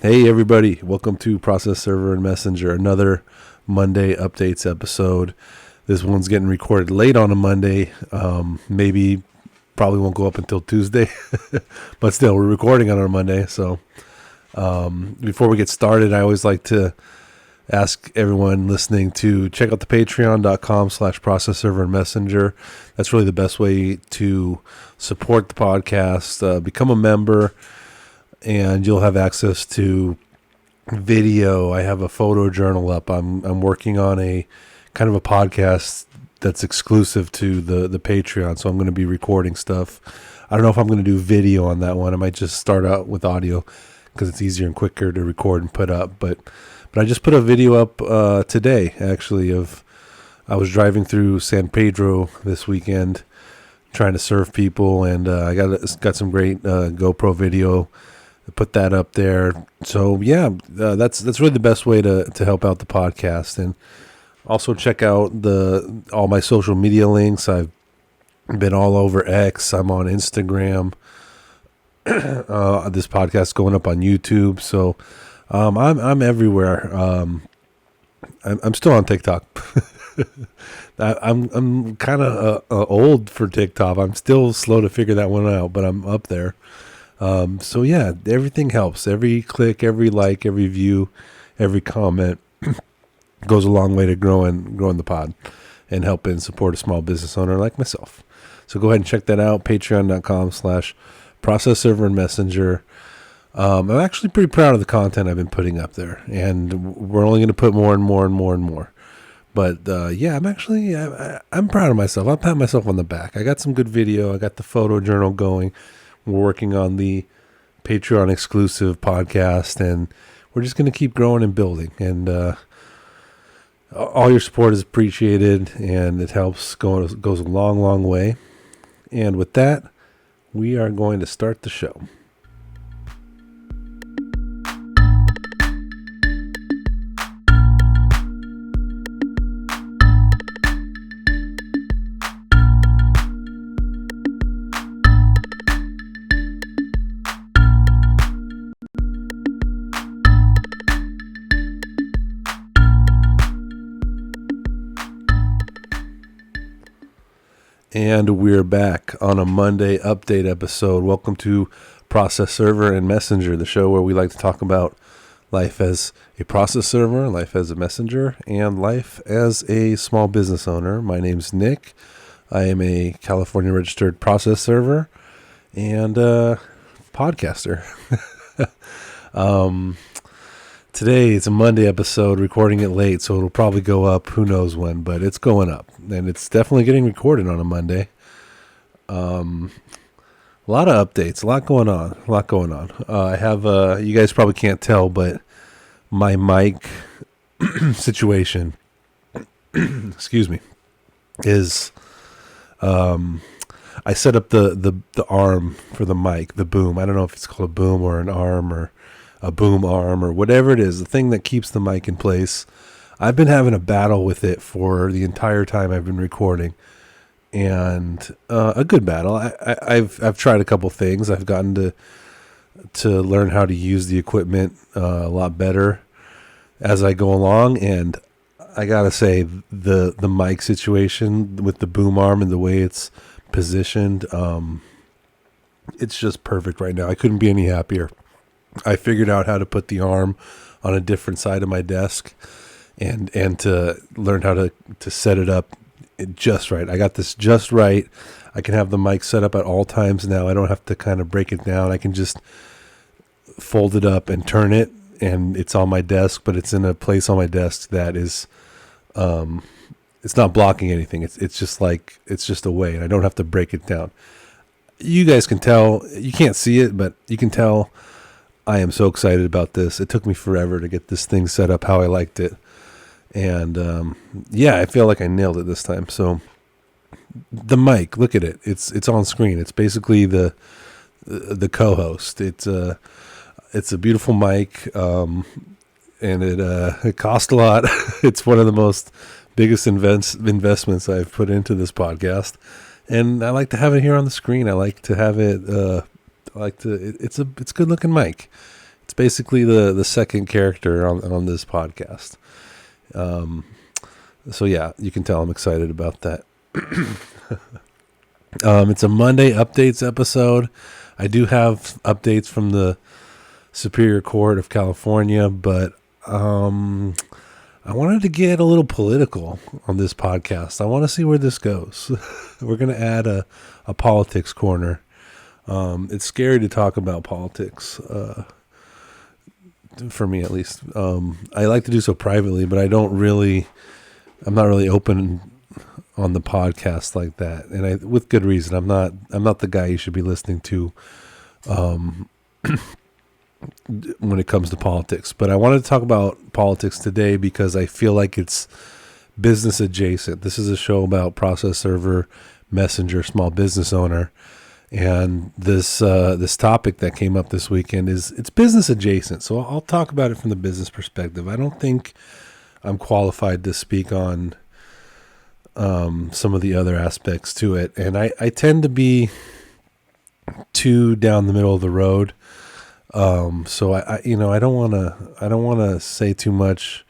Hey everybody, welcome to Process Server and Messenger, another Monday updates episode. This one's getting recorded late on a Monday. Probably won't go up until Tuesday, but still, we're recording on our Monday. So before we get started, I always like to ask everyone listening to check out the patreon.com/process server and messenger. That's really the best way to support the podcast. Become a member, and you'll have access to video. I have a photo journal up. I'm working on a kind of a podcast that's exclusive to the Patreon, so I'm going to be recording stuff. I don't know if I'm going to do video on that one. I might just start out with audio because it's easier and quicker to record and put up. But I just put a video up today, actually, I was driving through San Pedro this weekend trying to serve people, and I got some great GoPro video. Put that up there. So yeah, that's really the best way to help out the podcast. And also check out all my social media links. I've been all over X. I'm on Instagram. This podcast going up on YouTube. So I'm everywhere. I'm still on TikTok. I'm kind of old for TikTok. I'm still slow to figure that one out, but I'm up there. So yeah, everything helps. Every click, every like, every view, every comment goes a long way to growing the pod and helping support a small business owner like myself. So go ahead and check that out. Patreon.com/process server and messenger. I'm actually pretty proud of the content I've been putting up there, and we're only going to put more and more and more and more. But yeah, I'm proud of myself. I'll pat myself on the back. I got some good video. I got the photo journal going. We're working on the Patreon exclusive podcast, and we're just going to keep growing and building. And all your support is appreciated, and it helps goes a long, long way. And with that, we are going to start the show. And we're back on a Monday update episode. Welcome to Process Server and Messenger, the show where we like to talk about life as a process server, life as a messenger, and life as a small business owner. My name's Nick. I am a California registered process server and podcaster. Today it's a Monday episode, recording it late, so it'll probably go up who knows when, but it's going up, and it's definitely getting recorded on a Monday. A lot of updates, a lot going on. I have, you guys probably can't tell, but my mic situation, excuse me, is, I set up the arm for the mic, the boom. I don't know if it's called a boom or an arm or a boom arm or whatever it is, the thing that keeps the mic in place. I've been having a battle with it for the entire time I've been recording, and a good battle. I've tried a couple things. I've gotten to learn how to use the equipment a lot better as I go along, and I gotta say the mic situation with the boom arm and the way it's positioned, it's just perfect right now. I couldn't be any happier. I figured out how to put the arm on a different side of my desk and to learn how to set it up just right. I got this just right. I can have the mic set up at all times now. I don't have to kind of break it down. I can just fold it up and turn it, and it's on my desk, but it's in a place on my desk that is, it's not blocking anything. It's just a way, and I don't have to break it down. You guys can tell, you can't see it, but you can tell I am so excited about this. It took me forever to get this thing set up how I liked it. And yeah, I feel like I nailed it this time. So the mic, look at it. It's on screen. It's basically the co-host. It's a beautiful mic, and it cost a lot. It's one of the biggest investments I've put into this podcast. And I like to have it here on the screen. I like to have it, it's a good looking mic. It's basically the second character on this podcast. So yeah, you can tell I'm excited about that. It's a Monday updates episode. I do have updates from the Superior Court of California, but I wanted to get a little political on this podcast. I want to see where this goes. We're going to add a politics corner. It's scary to talk about politics, for me at least. I like to do so privately, but I'm not really open on the podcast like that. And with good reason. I'm not the guy you should be listening to, when it comes to politics. But I wanted to talk about politics today because I feel like it's business adjacent. This is a show about process server, messenger, small business owner. And this topic that came up this weekend it's business adjacent. So I'll talk about it from the business perspective. I don't think I'm qualified to speak on some of the other aspects to it. And I tend to be too down the middle of the road. So I don't want to say too much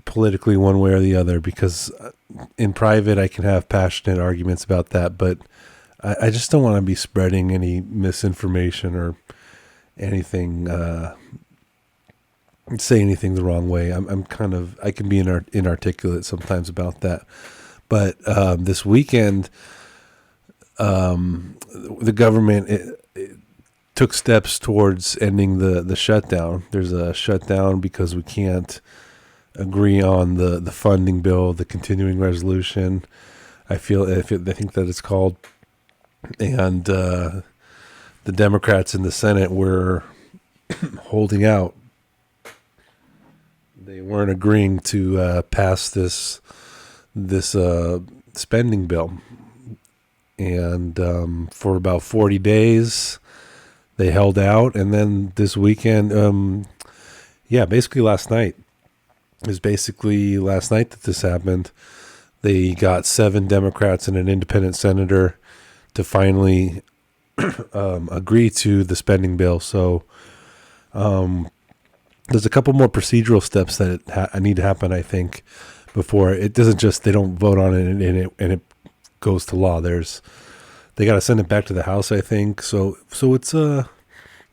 politically one way or the other, because in private I can have passionate arguments about that, but I just don't want to be spreading any misinformation or anything, say anything the wrong way. I can be inarticulate sometimes about that. But this weekend, the government it took steps towards ending the shutdown. There's a shutdown because we can't agree on the funding bill, the continuing resolution. I think that it's called. And the Democrats in the Senate were holding out. They weren't agreeing to pass this spending bill. And for about 40 days, they held out. And then this weekend, basically last night. It was basically last night that this happened. They got 7 Democrats and an independent senator to finally agree to the spending bill. So there's a couple more procedural steps that need to happen, I think, before it doesn't just, they don't vote on it and it goes to law. They got to send it back to the House, I think. So it's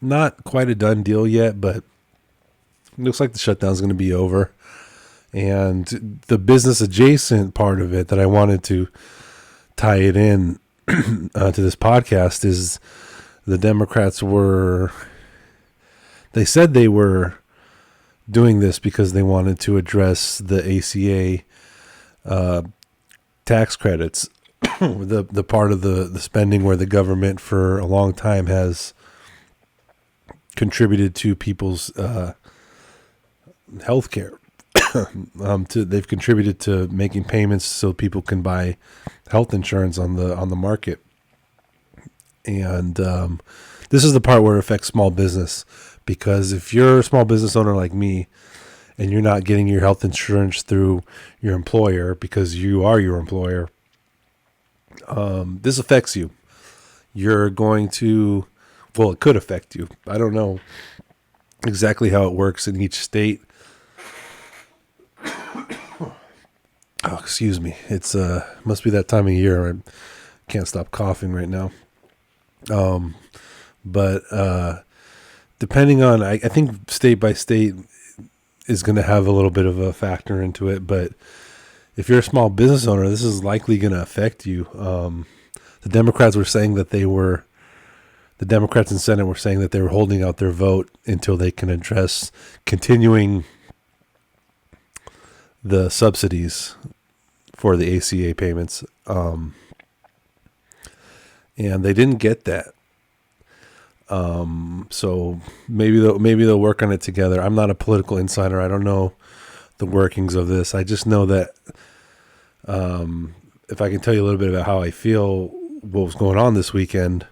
not quite a done deal yet, but it looks like the shutdown is going to be over. And the business adjacent part of it that I wanted to tie it in to this podcast is the Democrats they said they were doing this because they wanted to address the ACA tax credits, the part of the spending where the government for a long time has contributed to people's health care. They've contributed to making payments so people can buy health insurance on the market. And this is the part where it affects small business, because if you're a small business owner like me and you're not getting your health insurance through your employer because you are your employer, this affects you. You're going to, it could affect you. I don't know exactly how it works in each state. Oh, excuse me. It's must be that time of year. I can't stop coughing right now. But depending on, I think state by state is going to have a little bit of a factor into it. But if you're a small business owner, this is likely going to affect you. The Democrats were saying that the Democrats in Senate were saying that they were holding out their vote until they can address continuing the subsidies for the ACA payments. And they didn't get that. So maybe they'll work on it together. I'm not a political insider. I don't know the workings of this. I just know that, if I can tell you a little bit about how I feel, what was going on this weekend,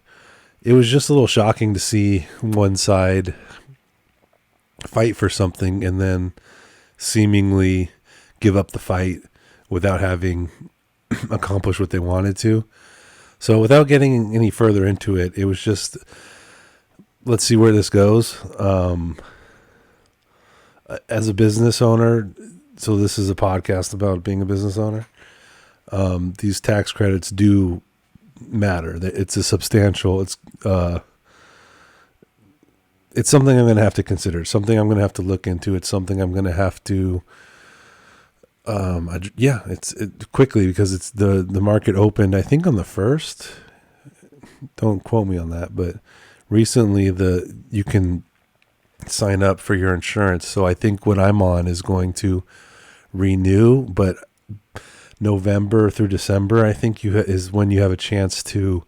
it was just a little shocking to see one side fight for something and then seemingly give up the fight without having accomplished what they wanted to. So without getting any further into it, it was just let's see where this goes. As a business owner, so this is a podcast about being a business owner. These tax credits do matter. It's a substantial. It's something I'm going to have to consider. Something I'm going to have to look into. It's something I'm going to have to. It's quickly, because it's the market opened, I think, on the 1st. Don't quote me on that, but recently you can sign up for your insurance. So I think what I'm on is going to renew, but November through December, I think is when you have a chance to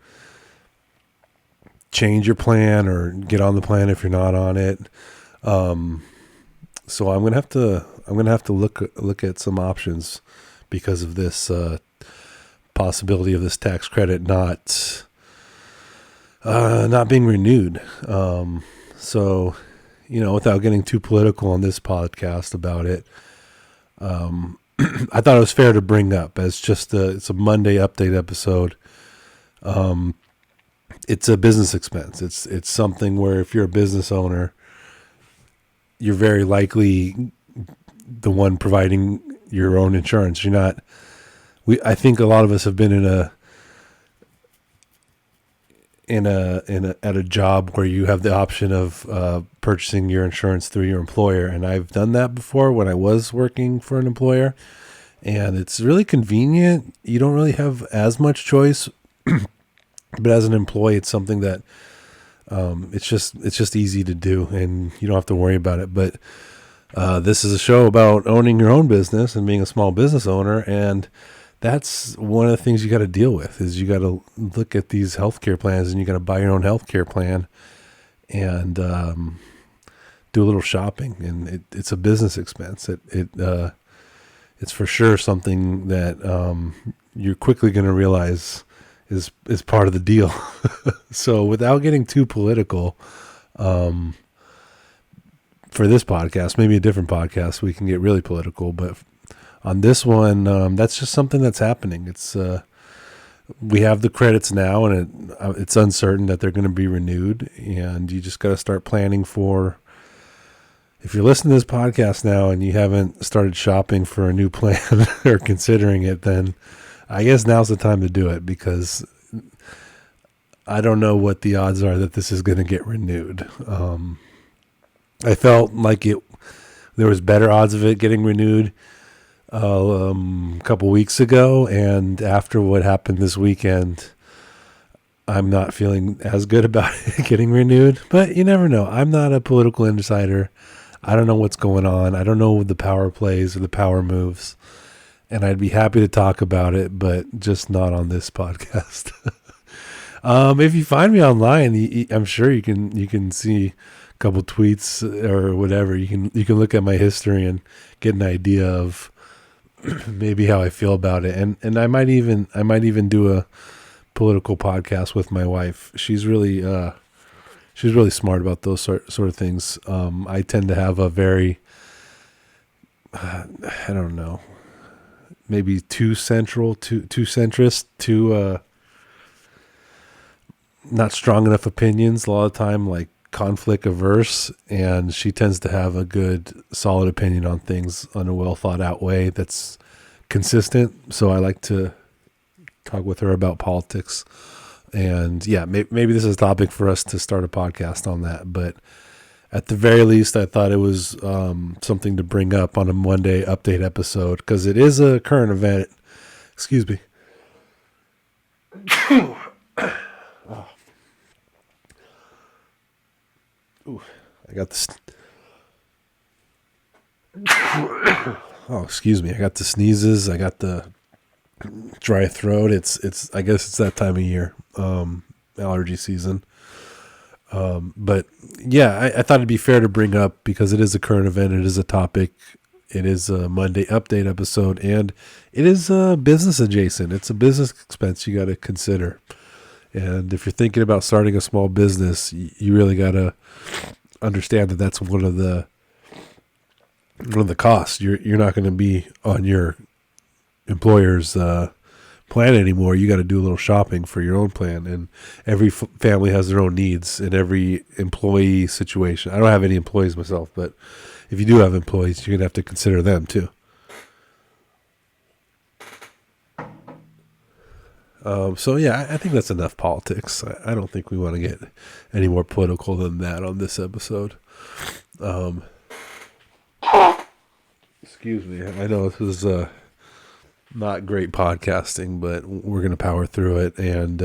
change your plan or get on the plan if you're not on it. So I'm gonna have to look at some options because of this possibility of this tax credit not being renewed. So, without getting too political on this podcast about it, I thought it was fair to bring up as it's a Monday update episode. It's a business expense. It's something where if you're a business owner, you're very likely the one providing your own insurance. You're not. I think a lot of us have been at a job where you have the option of purchasing your insurance through your employer, and I've done that before when I was working for an employer, and it's really convenient. You don't really have as much choice, but as an employee, it's something that it's just easy to do, and you don't have to worry about it. But this is a show about owning your own business and being a small business owner, and that's one of the things you got to deal with. Is you got to look at these healthcare plans, and you got to buy your own healthcare plan, and do a little shopping. And it's a business expense. It's for sure something that you're quickly going to realize is part of the deal. So without getting too political, for this podcast, maybe a different podcast, we can get really political, but on this one, that's just something that's happening. It's we have the credits now, and it's uncertain that they're going to be renewed, and you just got to start planning for. If you're listening to this podcast now and you haven't started shopping for a new plan or considering it, then I guess now's the time to do it, because I don't know what the odds are that this is going to get renewed. I felt like there was better odds of it getting renewed a couple weeks ago, and after what happened this weekend, I'm not feeling as good about it getting renewed. But you never know. I'm not a political insider. I don't know what's going on. I don't know the power plays or the power moves. And I'd be happy to talk about it, but just not on this podcast. If you find me online, I'm sure you can see a couple tweets or whatever. You can look at my history and get an idea of maybe how I feel about it. And I might even do a political podcast with my wife. She's really smart about those sort of things. I tend to have a very I don't know, maybe too centrist, too not strong enough opinions a lot of the time, like conflict averse, and she tends to have a good solid opinion on things in a well thought out way that's consistent. So I like to talk with her about politics, and yeah, maybe this is a topic for us to start a podcast on that. But at the very least, I thought it was something to bring up on a Monday update episode, because it is a current event. Excuse me. Ooh, I got this. Oh, excuse me. I got the sneezes. I got the dry throat. It's. I guess it's that time of year, allergy season. But yeah, I thought it'd be fair to bring up, because it is a current event. It is a topic. It is a Monday update episode, and it is business adjacent. It's a business expense you got to consider. And if you're thinking about starting a small business, you really got to understand that that's one of the costs. You're not going to be on your employer's plan anymore. You got to do a little shopping for your own plan, and every family has their own needs in every employee situation. I don't have any employees myself, but if you do have employees, you're gonna have to consider them too. So yeah, I think that's enough politics. I don't think we want to get any more political than that on this episode. Excuse me. I know this is not great podcasting, but we're gonna power through it. And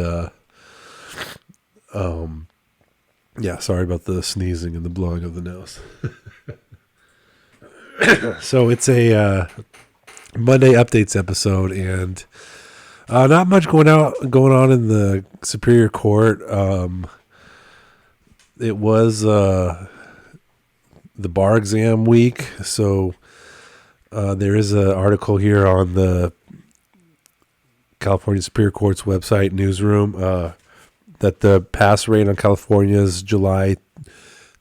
yeah, sorry about the sneezing and the blowing of the nose. So it's a Monday updates episode, and not much going on in the Superior Court. It was the bar exam week, so there is an article here on the California Superior Court's website newsroom that the pass rate on California's July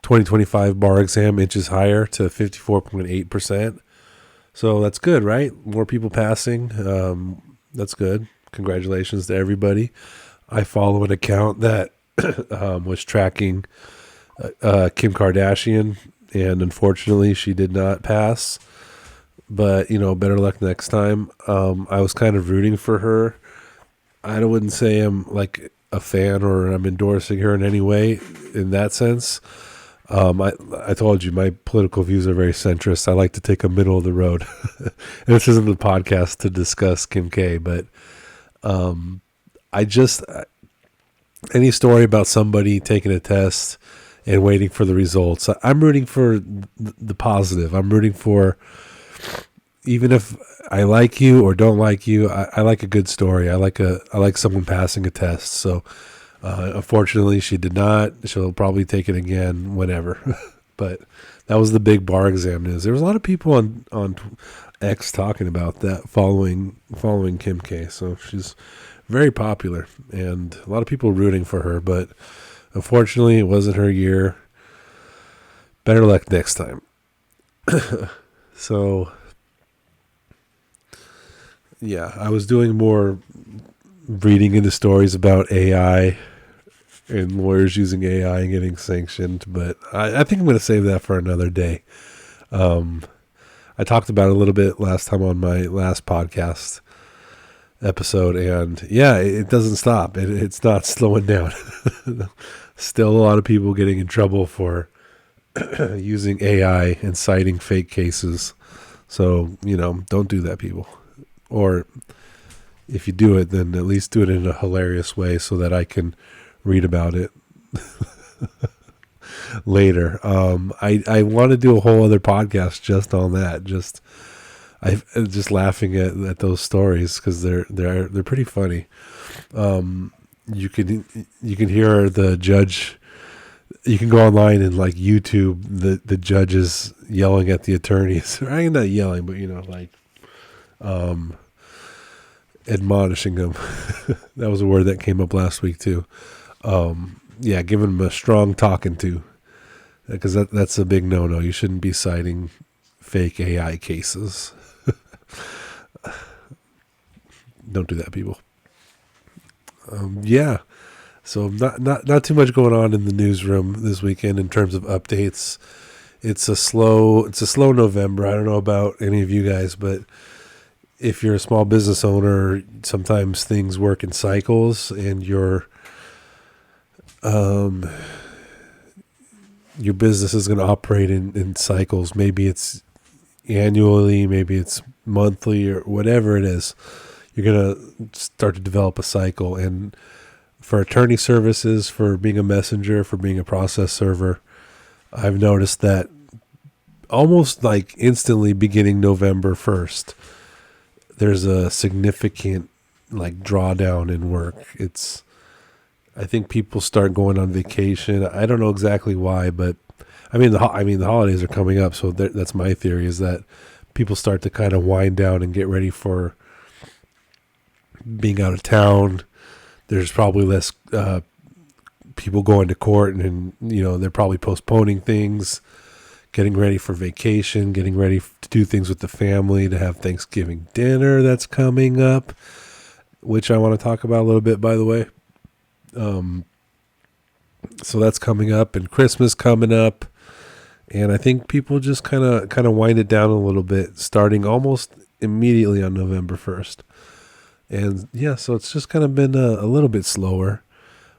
2025 bar exam inches higher to 54.8%. So that's good, right? More people passing. That's good. Congratulations to everybody. I follow an account that was tracking Kim Kardashian, and unfortunately she did not pass. But, better luck next time. I was kind of rooting for her. I wouldn't say I'm like a fan or I'm endorsing her in any way in that sense. I told you my political views are very centrist. I like to take a middle of the road. And this isn't the podcast to discuss Kim K, but any story about somebody taking a test and waiting for the results, I'm rooting for the positive. I'm rooting for, even if I like you or don't like you, I like a good story. I like someone passing a test. So unfortunately she did not. She'll probably take it again whenever. But that was the big bar exam news. There was a lot of people on X talking about that following Kim K. So she's very popular and a lot of people rooting for her, but unfortunately it wasn't her year. Better luck next time. So yeah, I was doing more reading into stories about AI and lawyers using AI and getting sanctioned, but I think I'm going to save that for another day. I talked about it a little bit last time on my last podcast episode, and yeah, it doesn't stop. It's not slowing down. Still a lot of people getting in trouble for using AI and citing fake cases. So, don't do that, people. Or if you do it, then at least do it in a hilarious way so that I can read about it later. I want to do a whole other podcast just on that. Just laughing at those stories because they're pretty funny. You can hear the judge. You can go online and like YouTube the judges yelling at the attorneys. I'm not yelling, but admonishing them. That was a word that came up last week too. Yeah, giving them a strong talking to, because that's a big no-no. You shouldn't be citing fake AI cases. Don't do that, people. Yeah. So not too much going on in the newsroom this weekend in terms of updates. It's a slow November. I don't know about any of you guys, but if you're a small business owner, sometimes things work in cycles, and your business is going to operate in cycles. Maybe it's annually, maybe it's monthly, or whatever it is. You're going to start to develop a cycle. And for attorney services, for being a messenger, for being a process server, I've noticed that almost like instantly beginning November 1st, there's a significant like drawdown in work. I think people start going on vacation. I don't know exactly why, but the holidays are coming up, so that's my theory, is that people start to kind of wind down and get ready for being out of town. There's probably less people going to court, and they're probably postponing things, getting ready for vacation, getting ready to do things with the family, to have Thanksgiving dinner that's coming up. which I want to talk about a little bit, by the way. Um, so that's coming up, and Christmas coming up, and I think people just kind of wind it down a little bit, starting almost immediately on November 1st. And yeah, so it's just kind of been a little bit slower.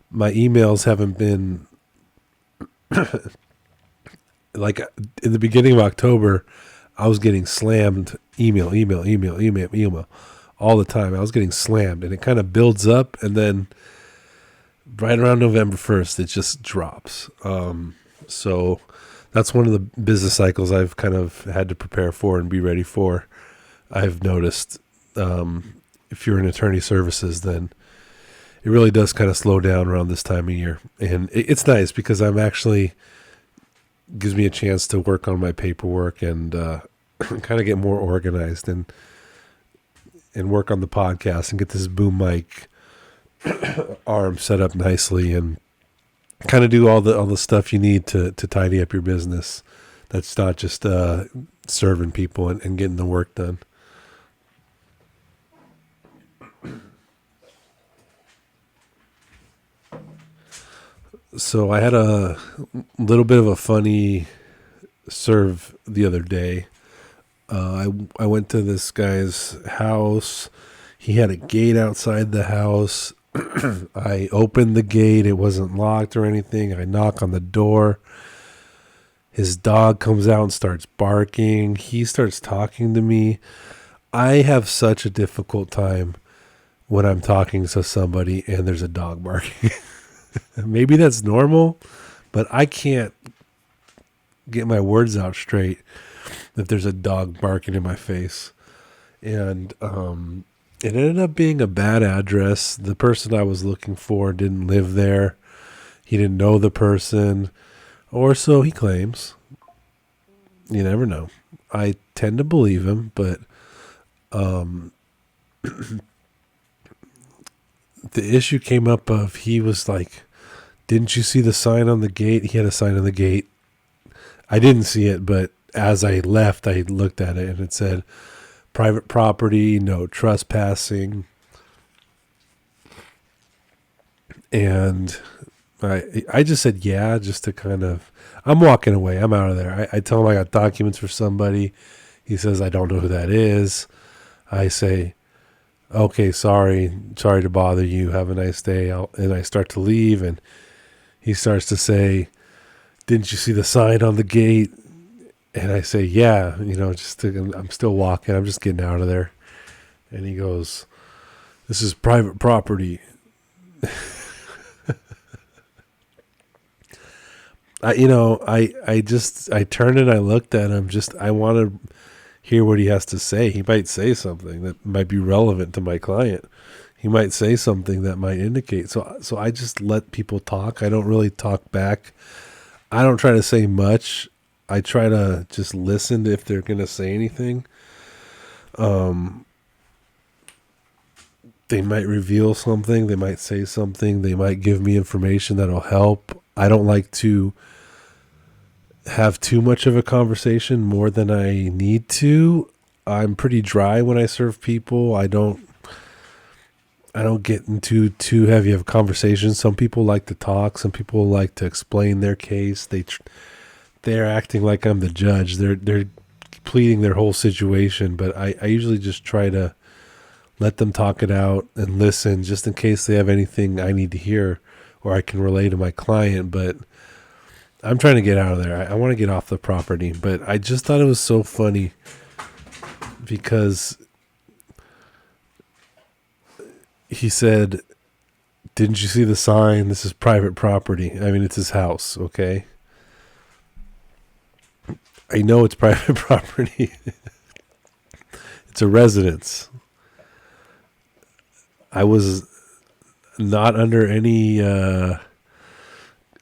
My emails haven't been like in the beginning of October. I was getting slammed email all the time. I was getting slammed, and it kind of builds up, and then right around November 1st, it just drops. So that's one of the business cycles I've kind of had to prepare for and be ready for. I've noticed if you're in attorney services, then it really does kind of slow down around this time of year. And it's nice because I'm actually gives me a chance to work on my paperwork and kind of get more organized and work on the podcast and get this boom mic arm set up nicely and kind of do all the stuff you need to tidy up your business. That's not just serving people and getting the work done. So I had a little bit of a funny serve the other day. I went to this guy's house. He had a gate outside the house. I opened the gate. It wasn't locked or anything. I knock on the door. His dog comes out and starts barking. He starts talking to me. I have such a difficult time when I'm talking to somebody and there's a dog barking. Maybe that's normal, but I can't get my words out straight if there's a dog barking in my face. And it ended up being a bad address. The person I was looking for didn't live there. He didn't know the person, or so he claims. You never know. I tend to believe him, but the issue came up of he was like, didn't you see the sign on the gate? He had a sign on the gate. I didn't see it, but as I left, I looked at it and it said, private property, no trespassing. And I just said, yeah, just to kind of, I'm walking away. I'm out of there. I tell him I got documents for somebody. He says, I don't know who that is. I say, okay, sorry to bother you. Have a nice day. And I start to leave, and he starts to say, didn't you see the sign on the gate? And I say, yeah, I'm still walking. I'm just getting out of there. And he goes, this is private property. I turned and I looked at him. I want to hear what he has to say. He might say something that might be relevant to my client. He might say something that might indicate. So I just let people talk. I don't really talk back. I don't try to say much. I try to just listen if they're going to say anything. They might reveal something. They might say something. They might give me information that'll help. I don't like to have too much of a conversation more than I need to. I'm pretty dry when I serve people. I don't get into too heavy of conversations. Some people like to talk. Some people like to explain their case. They're acting like I'm the judge. They're pleading their whole situation, but I usually just try to let them talk it out and listen just in case they have anything I need to hear or I can relay to my client. But I'm trying to get out of there. I want to get off the property, but I just thought it was so funny because he said, didn't you see the sign? This is private property. I mean, it's his house, okay? I know it's private property. It's a residence. I was not under any, I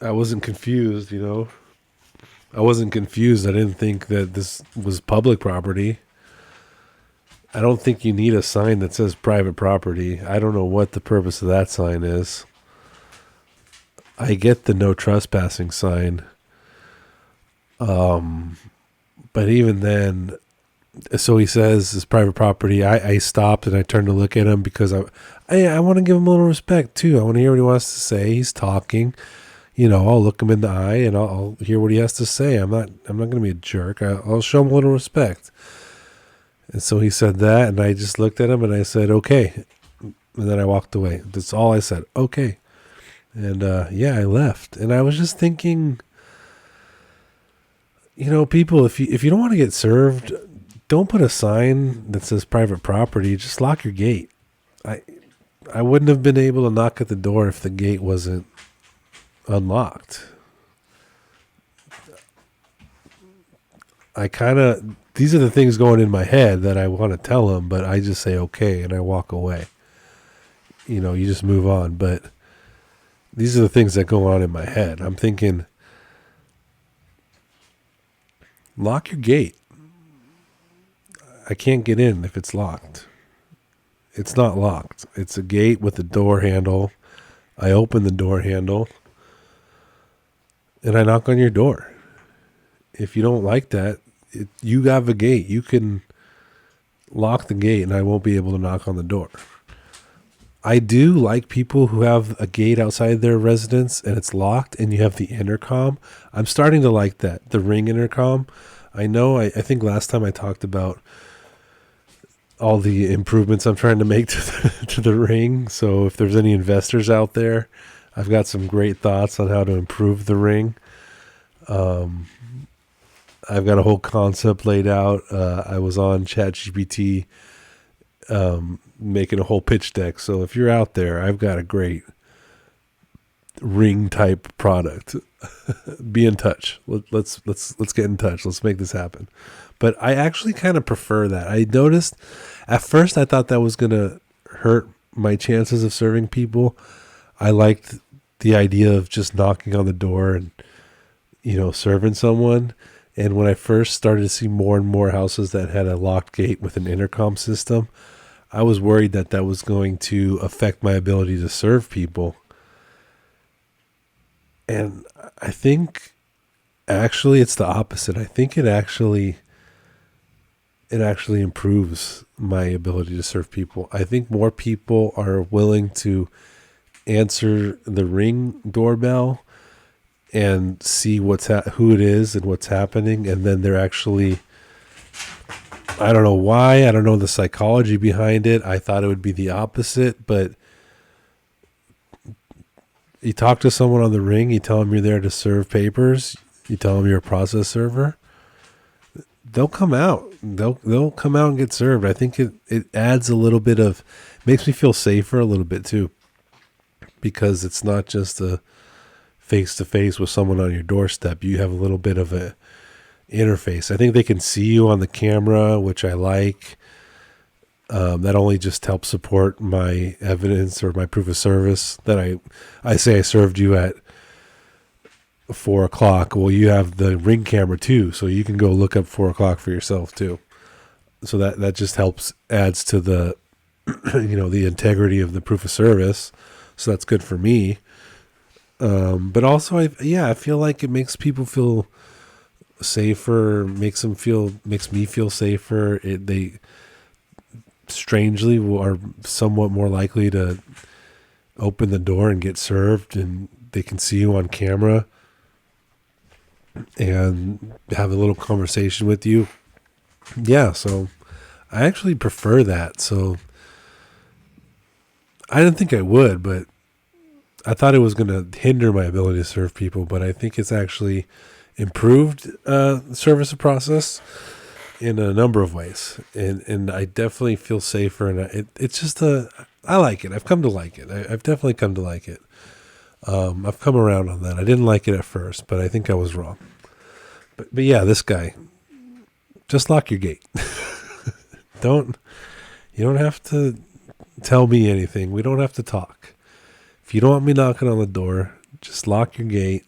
wasn't confused, I wasn't confused. I didn't think that this was public property. I don't think you need a sign that says private property. I don't know what the purpose of that sign is. I get the no trespassing sign. But even then, So he says it's private property. I stopped and I turned to look at him because I want to give him a little respect too. I want to hear what he wants to say. He's talking. I'll look him in the eye and I'll hear what he has to say. I'm not going to be a jerk. I'll show him a little respect. And so he said that, and I just looked at him and I said, okay. And then I walked away. That's all I said. Okay. And I left. And I was just thinking, people, if you don't want to get served, don't put a sign that says private property. Just lock your gate. I wouldn't have been able to knock at the door if the gate wasn't unlocked. These are the things going in my head that I want to tell them, but I just say okay and I walk away. You just move on. But these are the things that go on in my head. I'm thinking, lock your gate. I can't get in if it's locked. It's not locked. It's a gate with a door handle. I open the door handle and I knock on your door. If you don't like that, you have a gate. You can lock the gate and I won't be able to knock on the door. I do like people who have a gate outside their residence and it's locked and you have the intercom. I'm starting to like that, the Ring intercom. I know, I think last time I talked about all the improvements I'm trying to make to the Ring. So if there's any investors out there, I've got some great thoughts on how to improve the Ring. I've got a whole concept laid out. I was on ChatGPT making a whole pitch deck. So if you're out there, I've got a great Ring type product. Be in touch. Let's get in touch. Let's make this happen. But I actually kind of prefer that. I noticed at first I thought that was going to hurt my chances of serving people. I liked the idea of just knocking on the door and, serving someone. And when I first started to see more and more houses that had a locked gate with an intercom system, I was worried that was going to affect my ability to serve people. And I think actually it's the opposite. I think it actually improves my ability to serve people. I think more people are willing to answer the Ring doorbell and see who it is and what's happening, and then they're actually, I don't know why, I don't know the psychology behind it. I thought it would be the opposite, but you talk to someone on the Ring, you tell them you're there to serve papers, you tell them you're a process server, they'll come out. They'll come out and get served. I think it adds a little bit of, makes me feel safer a little bit too, because it's not just a face-to-face with someone on your doorstep. You have a little bit of a interface. I think they can see you on the camera, which I like. That only just helps support my evidence or my proof of service that I say I served you at 4:00. Well, you have the Ring camera too, so you can go look up 4:00 for yourself too. So that just adds to the, the integrity of the proof of service. So that's good for me. But also I feel like it makes people feel safer, makes me feel safer. They strangely are somewhat more likely to open the door and get served, and they can see you on camera and have a little conversation with you. Yeah, so I actually prefer that. So I didn't think I would, but I thought it was going to hinder my ability to serve people, but I think it's actually improved service process in a number of ways, and I definitely feel safer, and it's just I like it. I've come to like it. I've definitely come to like it. I've come around on that. I didn't like it at first, but I think I was wrong. But yeah, this guy, just lock your gate. You don't have to tell me anything. We don't have to talk. If you don't want me knocking on the door, just lock your gate.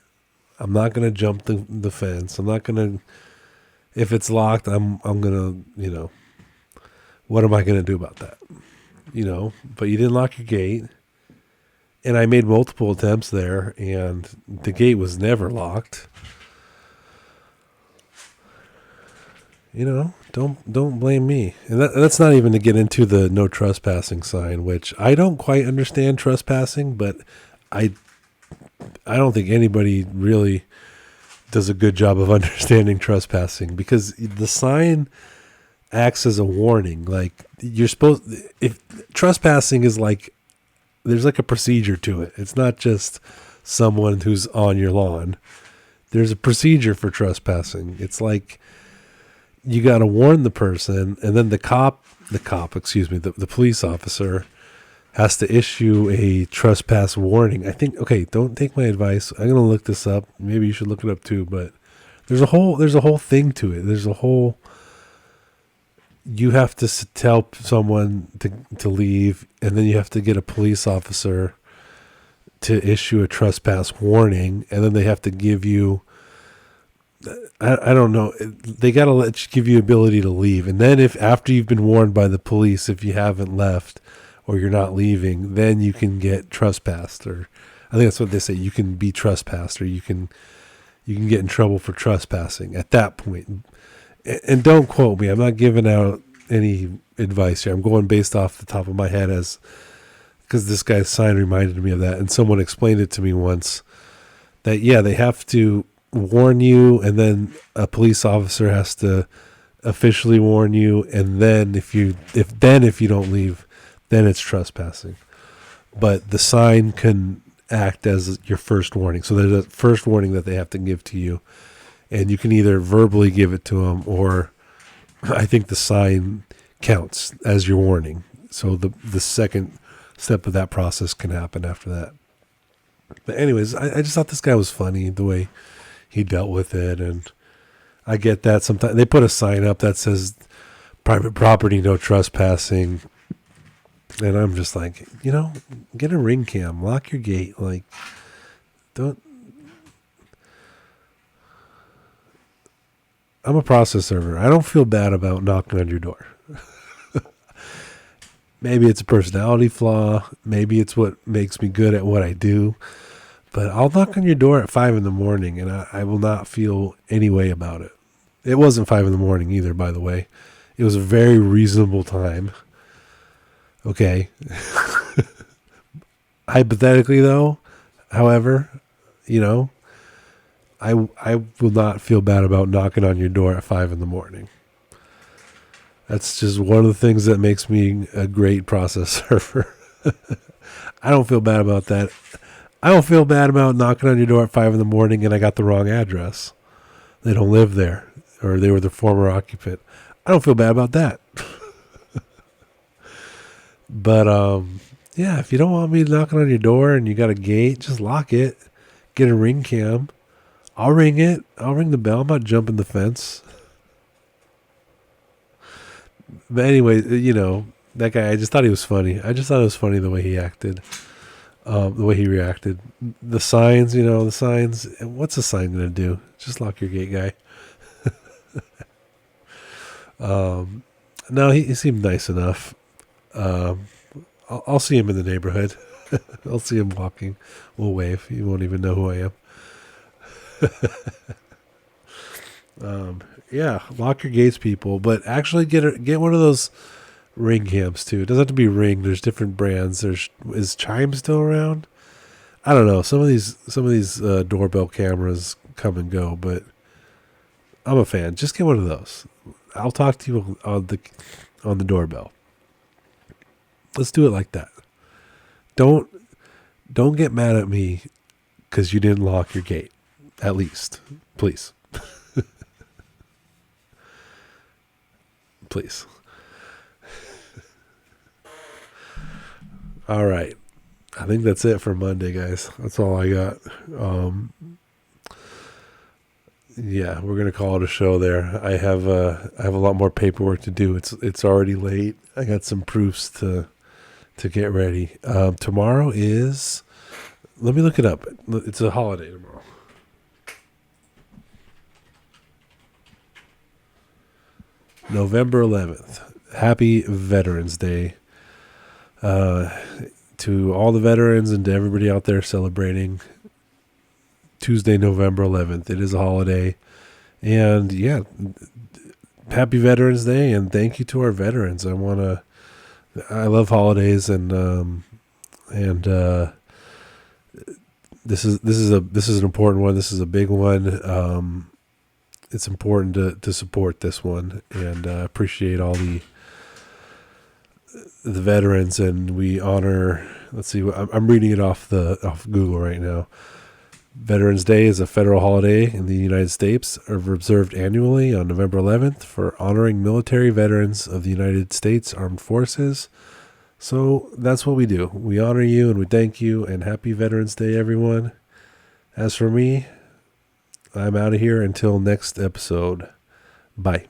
I'm not going to jump the fence. I'm not going to, if it's locked, I'm going to, what am I going to do about that? But you didn't lock your gate. And I made multiple attempts there, and the gate was never locked. don't blame me. And that's not even to get into the no trespassing sign, which I don't quite understand trespassing, but I I don't think anybody really does a good job of understanding trespassing, because the sign acts as a warning. Like, you're supposed, if trespassing is like, there's like a procedure to it. It's not just someone who's on your lawn. There's a procedure for trespassing. It's like, you got to warn the person, and then the police officer has to issue a trespass warning. I think, okay, don't take my advice. I'm going to look this up. Maybe you should look it up too, but there's a whole thing to it. You have to tell someone to leave, and then you have to get a police officer to issue a trespass warning, and then they have to give you, I don't know, they got to give you ability to leave. And then if after you've been warned by the police, if you haven't left or you're not leaving, then you can get trespassed, or I think that's what they say. You can be trespassed, or you can get in trouble for trespassing at that point. And don't quote me. I'm not giving out any advice here. I'm going based off the top of my head, because this guy's sign reminded me of that. And someone explained it to me once that, yeah, they have to warn you, and then a police officer has to officially warn you. And then if you don't leave, then it's trespassing. But the sign can act as your first warning. So there's a first warning that they have to give to you. And you can either verbally give it to them, or I think the sign counts as your warning. So the second step of that process can happen after that. But anyways, I just thought this guy was funny, the way he dealt with it. And I get that sometimes they put a sign up that says private property, no trespassing. And I'm just like, get a ring cam, lock your gate. Like, don't. I'm a process server. I don't feel bad about knocking on your door. Maybe it's a personality flaw. Maybe it's what makes me good at what I do. But I'll knock on your door at 5 a.m, and I will not feel any way about it. It wasn't 5 a.m. either, by the way. It was a very reasonable time. Okay. Hypothetically, though, however, I will not feel bad about knocking on your door at 5 a.m. That's just one of the things that makes me a great process server. I don't feel bad about that. I don't feel bad about knocking on your door at 5 a.m. and I got the wrong address. They don't live there, or they were the former occupant. I don't feel bad about that. But yeah, if you don't want me knocking on your door and you got a gate, just lock it. Get a ring cam. I'll ring it. I'll ring the bell. I'm not jumping the fence. But anyway, that guy, I just thought he was funny. I just thought it was funny the way he acted, the way he reacted. The signs, what's the sign going to do? Just lock your gate, guy. No, he seemed nice enough. I'll see him in the neighborhood. I'll see him walking. We'll wave. He won't even know who I am. Yeah, lock your gates, people. But actually, get one of those ring cams too. It doesn't have to be Ring. There's different brands. Is Chime still around? I don't know. Some of these doorbell cameras come and go, but I'm a fan. Just get one of those. I'll talk to you on the doorbell. Let's do it like that. Don't get mad at me because you didn't lock your gate. At least, please. Please. All right. I think that's it for Monday, guys. That's all I got. Yeah, we're gonna call it a show there. I have a lot more paperwork to do. It's already late. I got some proofs to get ready. Tomorrow is, let me look it up. It's a holiday tomorrow. November 11th. Happy Veterans Day. To all the veterans and to everybody out there celebrating Tuesday, November 11th. It is a holiday. And yeah, happy Veterans Day, and thank you to our veterans. I love holidays, and this is an important one. This is a big one. It's important to support this one, and appreciate all the veterans, and we honor. Let's see. I'm reading it off Google right now. Veterans Day is a federal holiday in the United States, observed annually on November 11th for honoring military veterans of the United States Armed Forces. So that's what we do. We honor you and we thank you, and happy Veterans Day, everyone. As for me, I'm out of here until next episode. Bye.